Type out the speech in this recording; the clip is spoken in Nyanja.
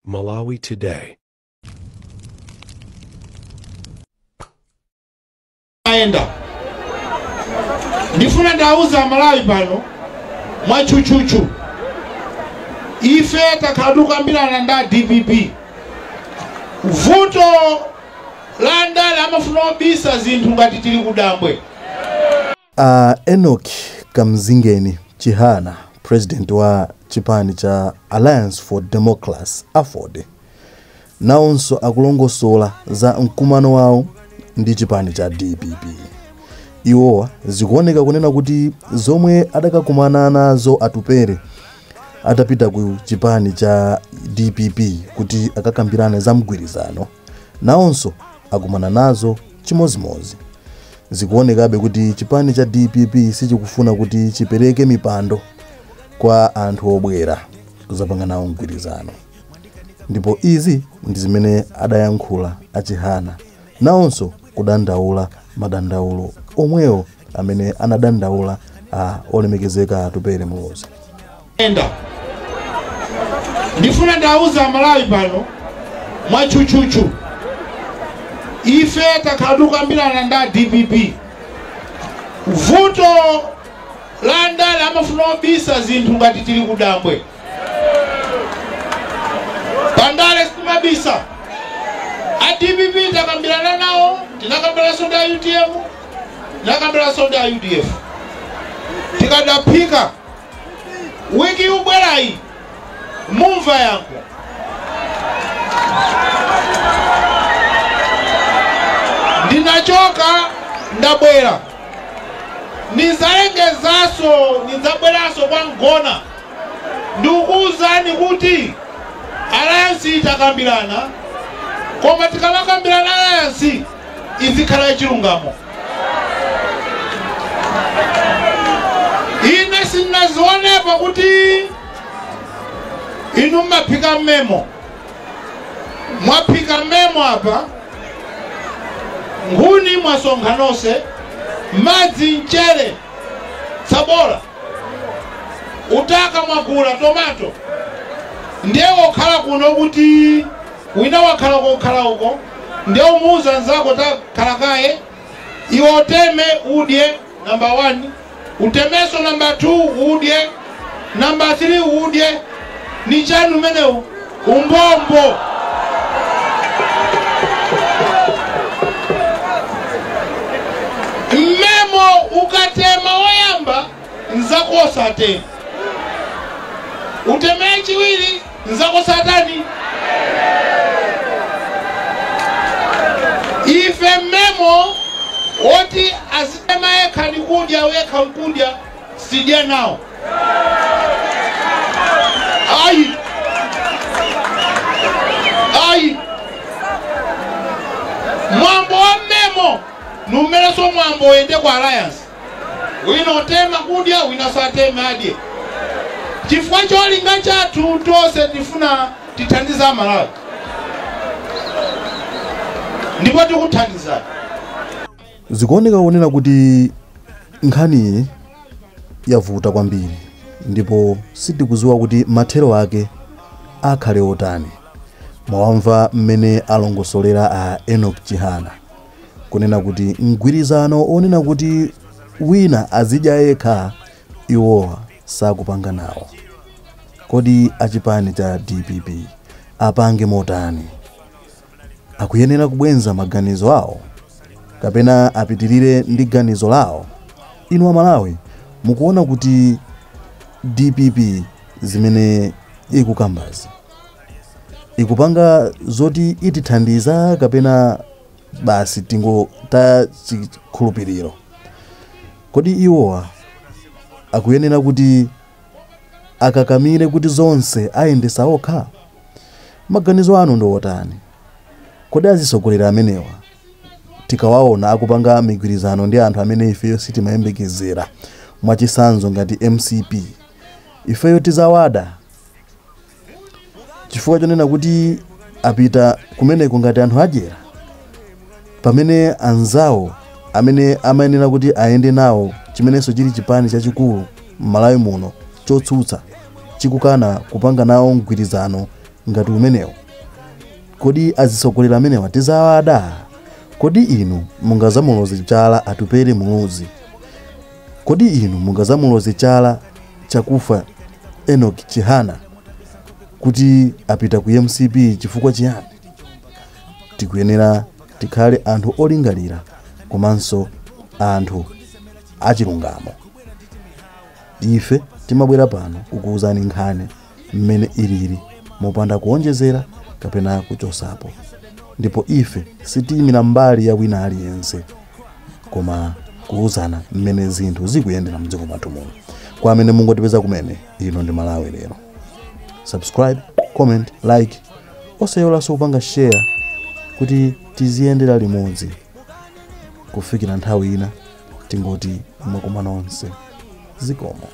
Malawi Today. Aenda ndifuna ndauza Malawi pano mwachuchuchu ife takaduka mbirana nda DPP vuto landa lamafuna obisa zinthu ngati tili kudambwe. Enoch Kamzingeni Chihana, president wa chipani cha Alliance for Democracy AFODE, naonso akulongosola za mkumano wawo ndi chipani cha DPP. Iwo zikuoneka kunena kuti zomwe adakakumana nazo atupere atapita ku chipani cha DPP kuti akakambirane za mgwirizano, naonso akumana nazo chimozimozi. Zikuonekabe kuti chipani cha DPP sichikufuna kuti chipereke mipando kwa anthu obwera kuzapanga nawo mgwirizano. Ndipo izi ndi zimene adayankhula achihana, naonso kudandaula madandaulo omwewo amene anadandaula olemekezeka atupere Mulozi. Enda ndifuna ndauza Malawi pano mwachuchuchu ife takaduka mbirana nda DPP vuto landa lamafuna obisa zinthu ngati tili kudambwe. Bandale sikumabisa DPP takambirana nawo, tinakambira soda UTM, tinakambira soda UDF. Tikadapika wiki ubwerayi mumva yangu ndinachoka ndabwera nizalengezaso nizabweraso kwa ngona ndikuuzani kuti Alliance itakambirana koma tikamakambirana Alliance izikhala yachilungamo. Ine sinazionepa kuti inu mapika memo, mwapika memo apa nguni mwasonkhanose madzi mchere sabola utaka mwagula tomato ndiye okhala kuno kuti wina wakhala kokhala uko ndiye umuuza nzako takhala kaye iwe uteme udye number 1 utemeso number 2 udye number 3 udye ni chanu meneo umbombo. Memo ukatema oyamba nzako sateni uteme chiwili nzako satani. Ife memo oti asema eka nikudya weka nkudya sidia nao. Ai mwambo wa memo numeleso mwambo ende kwa Alliance wino tema kudya wina satema adye chifukwa cholinga chathu tose tifuna tithandiza Malawi ndipo tikuthandiza. Zikuoneka kunena kuti nkhani yavuta kwambiri ndipo sitikuziwa kuti mathero ake akhale otani. Mwamva mmene alongosolera Enoch Chihana kunena kuti mgwirizano onena kuti wina azidya yekha iwo sakupanga nawo. Kodi achipani cha DPP apange motani? Akuyenera kubwenza maganizo awo kapena apitirire ndi ganizo lawo? Inu Malawi mukuona kuti DPP zimene ikukambazi ikupanga zoti itithandiza kapena basi tingo ta chikhulupiriro? Kodi iwowa akuyenera kuti akakamire kuti zonse ayendesa okha? Maganizo anu ndo otani? Kodi azisogolera amenewa tikawaona akupanga migwirizano ndi anthu amene ifeyo sitimayembekezera mwachisanzo ngati MCP, ifeyo tizawada chifukwa chonena kuti apita kumeneko ngati anthu adyera, pamene anzawo amene amayenera kuti ayende nawo chimenenso chili chipani chachikulu Malawi muno chotsutsa chikukana kupanga nawo mgwirizano ngati umenewo? Kodi azisogolera amenewa tizawada? Kodi inu mungazamuloze chala atupere muluzi? Kodi inu mungazamuloze chala chakufa Enoch Chihana kuti apita ku MCP chifukwa chiyani? Tikuyenera tikhale anthu olingalira komanso anthu achilungamo. Ife timabwera pano kukuwuzani nkhani mmene ilili mopanda kuonjezera kapena kuchosapo. Ndipo ife sitiyimira mbali ya wina aliyense koma kuwuzana mmene zinthu zikuyendera mdziko mwathu muno. Kwa amene mungotipeza kumene, ino ndi Malawi Lero. Subscribe, comment, like, osayiwalanso kupanga share kuti tiziyendera limodzi kufikira nthawi ina tingoti mwakumana onse. Zikomo.